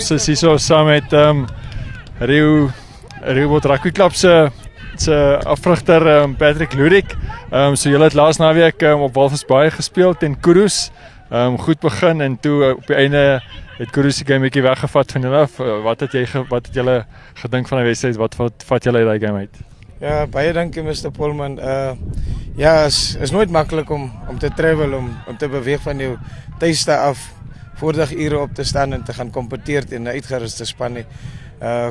Ons is hier saam met Rio Rugby Club se afrigter Patrick Ludik. So julle het laas naweek op Walvisbaai gespeel teen Kudus. Goed begin en toe op die einde het Kudus die game bietjie weggevat van julle af. Wat het julle gedink van die wedstryd? Wat vat julle uit die game uit? Ja, baie dankie Mr. Polman. Ja, is nooit maklik om te travel, om te beweeg van jou tuiste af, voordag ure op te staan en te gaan kompeteer teen 'n uitgeruste span nie.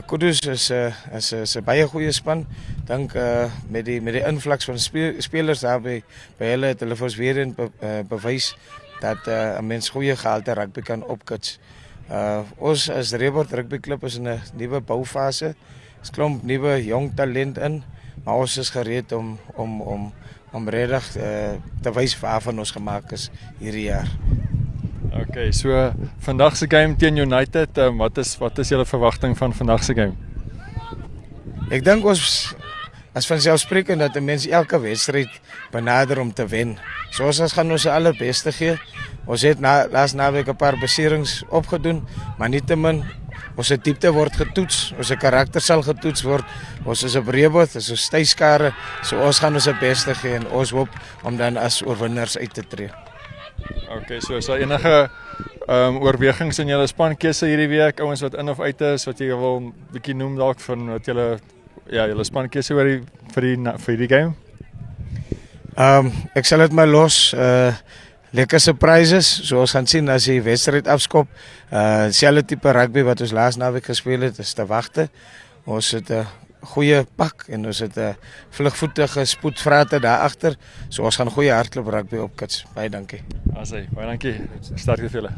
Kudus is 'n baie goeie span. Dink met die invloed van spelers daar by hulle het hulle vir ons weer bewys dat 'n mens goeie gehalte rugby kan opkits. Ons as Rebord Rugby Club is in 'n nuwe boufase. Ons klomp nuwe jong talent in, maar ons is gereed om regtig te wys waarvan ons gemaak is hierdie jaar. Okay, so vandag se game teen United, wat is julle verwagting van vandag se game? Ek dink ons as vanselfsprekend dat 'n mens elke wedstryd benader om te wen. So ons gaan ons allerbeste gee. Ons het laas naweek 'n paar beserings opgedoen, maar nietemin ons diepte word getoets, ons karakter sal getoets word. Ons is op Rebord, ons is tuiskare, so ons gaan ons beste gee en ons hoop om dan as oorwinners uit te tree. Okay, so is daar enige oorwegings in julle spankeuse hierdie week, ouens wat in of uit is, wat jy wil 'n bietjie noem dalk van wat julle spankeuse vir die game? Ek sal dit maar los. Lekker surprises, so ons gaan sien as die wedstryd afskop. Selfde tipe rugby wat ons laas naweek gespeel het, is te wagte. Ons het 'n goeie pak en ons het 'n vlugvoetige spoedvrate daar agter. So ons gaan goeie hardloop rugby opkits. Baie dankie. Baie dankie. Sterkte vir julle.